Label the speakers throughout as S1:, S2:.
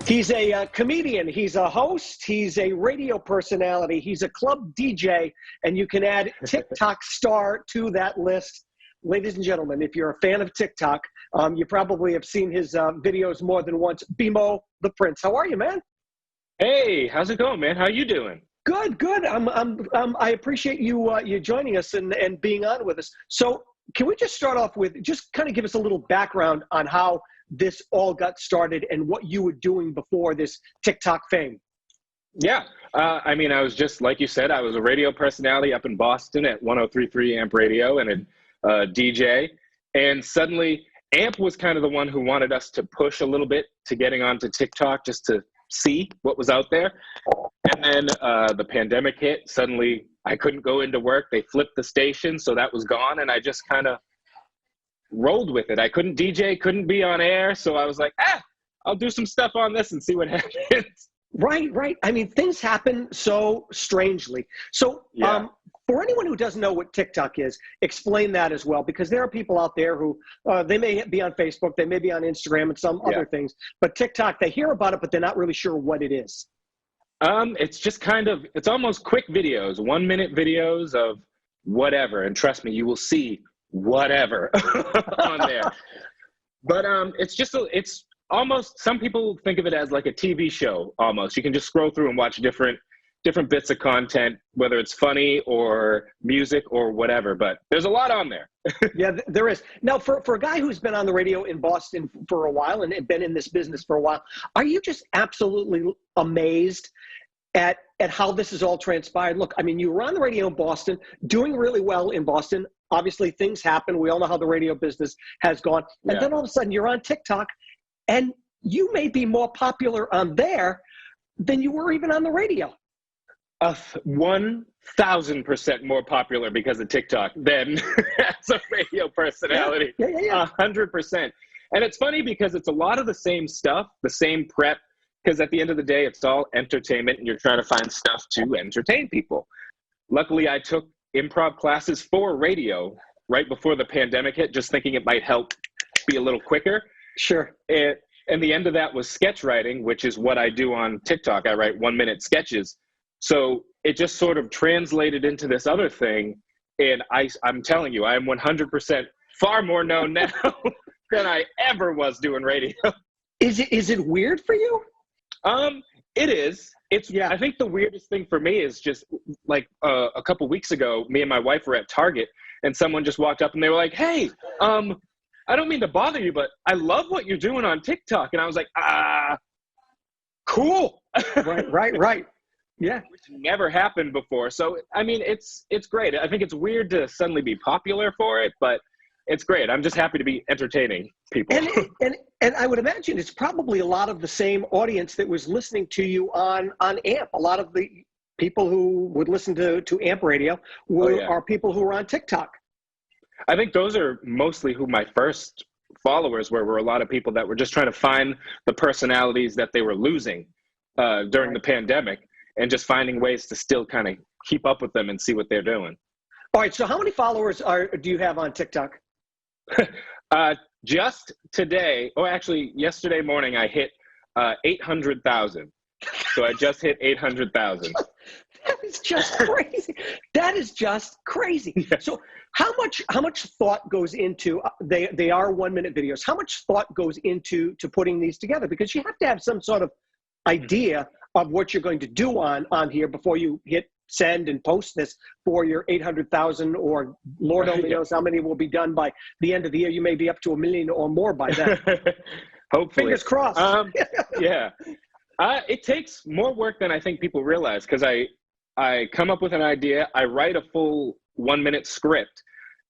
S1: He's a comedian, he's a host, he's a radio personality, he's a club DJ, and you can add TikTok star to that list. Ladies and gentlemen, if you're a fan of TikTok, you probably have seen his videos more than once. BMO the Prince. How are you, man?
S2: Hey, how's it going, man? How you doing?
S1: Good, good. I appreciate you you joining us and being on with us. So can we just start off with just kind of give us a little background on how this all got started and what you were doing before this TikTok fame?
S2: Yeah, I mean, I was just, like you said, I was a radio personality up in Boston at 103.3 AMP Radio and a DJ. And suddenly AMP was kind of the one who wanted us to push a little bit to getting onto TikTok just to see what was out there. And then the pandemic hit. Suddenly I couldn't go into work. They flipped the station, so that was gone. And I just kind of rolled with it. I couldn't DJ, couldn't be on air. So I was like, I'll do some stuff on this and see what happens.
S1: Right, right. I mean, things happen so strangely. So
S2: Yeah.
S1: For anyone who doesn't know what TikTok is, explain that as well, because there are people out there who they may be on Facebook, they may be on Instagram and some other things, but TikTok, they hear about it, but they're not really sure what it is.
S2: It's just kind of, it's almost quick videos, 1-minute videos of whatever. And trust me, you will see whatever on there. But it's just, it's almost, some people think of it as like a TV show almost. You can just scroll through and watch different bits of content, whether it's funny or music or whatever, but there's a lot on there.
S1: Yeah, there is. Now, for a guy who's been on the radio in Boston for a while and been in this business for a while, are you just absolutely amazed at how this has all transpired? Look, I mean, you were on the radio in Boston, doing really well in Boston. Obviously, things happen. We all know how the radio business has gone. And then all of a sudden, you're on TikTok, and you may be more popular on there than you were even on the radio.
S2: 1,000% more popular because of TikTok than as a radio personality.
S1: Yeah.
S2: 100%. And it's funny because it's a lot of the same stuff, the same prep, because at the end of the day, it's all entertainment and you're trying to find stuff to entertain people. Luckily, I took improv classes for radio right before the pandemic hit, just thinking it might help be a little quicker.
S1: Sure.
S2: And the end of that was sketch writing, which is what I do on TikTok. I write 1-minute sketches. So it just sort of translated into this other thing. And I'm telling you, I am 100% far more known now than I ever was doing radio.
S1: Is it weird for you?
S2: It is. I think the weirdest thing for me is just like a couple weeks ago, me and my wife were at Target and someone just walked up and they were like, hey, I don't mean to bother you, but I love what you're doing on TikTok. And I was like, cool.
S1: Right. Yeah.
S2: Which never happened before. So, I mean, it's great. I think it's weird to suddenly be popular for it, but it's great. I'm just happy to be entertaining people.
S1: And I would imagine it's probably a lot of the same audience that was listening to you on AMP. A lot of the people who would listen to AMP Radio are people who were on TikTok.
S2: I think those are mostly who my first followers were a lot of people that were just trying to find the personalities that they were losing during the pandemic and just finding ways to still kind of keep up with them and see what they're doing.
S1: All right. So how many followers do you have on TikTok?
S2: Just today, actually yesterday morning, I hit 800,000. So I just hit 800,000.
S1: That is just crazy. That is just crazy.
S2: Yeah.
S1: So how much thought goes into they are 1-minute videos? How much thought goes into putting these together? Because you have to have some sort of idea of what you're going to do on here before you hit send and post this for your 800,000, or Lord only knows how many will be done by the end of the year. You may be up to 1 million or more by then.
S2: Hopefully.
S1: Fingers crossed.
S2: Yeah. It takes more work than I think people realize, because I come up with an idea, I write a full 1-minute script,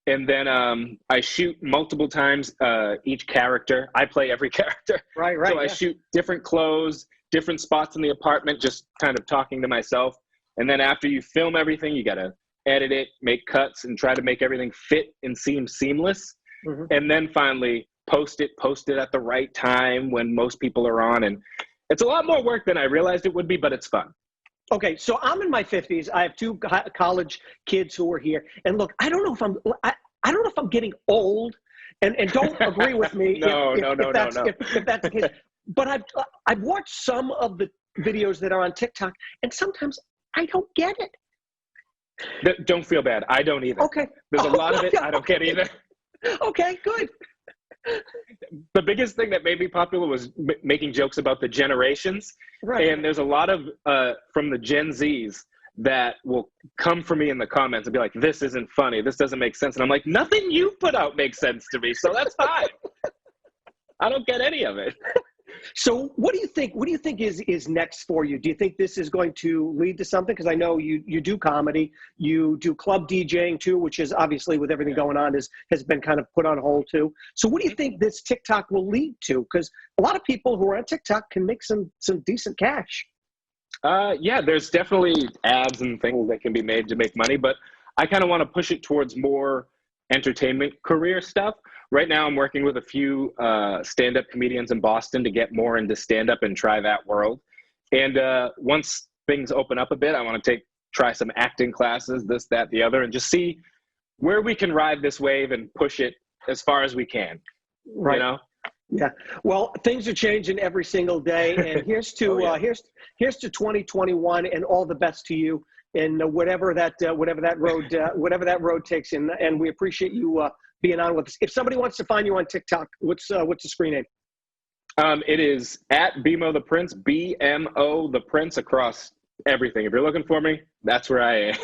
S2: and then I shoot multiple times each character. I play every character.
S1: Right.
S2: So I shoot different clothes, different spots in the apartment, just kind of talking to myself. And then after you film everything, you got to edit it, make cuts, and try to make everything fit and seem seamless. Mm-hmm. And then finally post it at the right time when most people are on. And it's a lot more work than I realized it would be, but it's fun.
S1: Okay, so I'm in my 50s. I have 2 college kids who are here. And look, I don't know if I'm getting old, and don't agree with me
S2: No.
S1: if that's the case. but I've watched some of the videos that are on TikTok, and sometimes I don't get it.
S2: Don't feel bad. I don't either.
S1: Okay.
S2: There's a lot of it I don't get either.
S1: Okay, good.
S2: The biggest thing that made me popular was making jokes about the generations.
S1: Right.
S2: And there's a lot of from the Gen Zs that will come for me in the comments and be like, this isn't funny. This doesn't make sense. And I'm like, nothing you put out makes sense to me. So that's fine. I don't get any of it.
S1: So what do you think? What do you think is next for you? Do you think this is going to lead to something? Because I know you do comedy, you do club DJing too, which is obviously with everything going on has been kind of put on hold too. So what do you think this TikTok will lead to? Because a lot of people who are on TikTok can make some decent cash.
S2: Yeah, there's definitely ads and things that can be made to make money, but I kind of want to push it towards more entertainment career stuff. Right now, I'm working with a few stand-up comedians in Boston to get more into stand-up and try that world. And once things open up a bit, I want to try some acting classes, this, that, the other, and just see where we can ride this wave and push it as far as we can.
S1: Right.
S2: You know?
S1: Yeah. Well, things are changing every single day, and here's to here's to 2021, and all the best to you, and whatever that road takes. And we appreciate you being on with us. If somebody wants to find you on TikTok, what's the screen name?
S2: It is at BMO the Prince, BMO the Prince, across everything. If you're looking for me, that's where I am.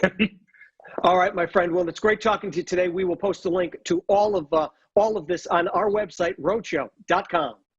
S1: All right, my friend. Well, it's great talking to you today. We will post a link to all of this on our website, roadshow.com.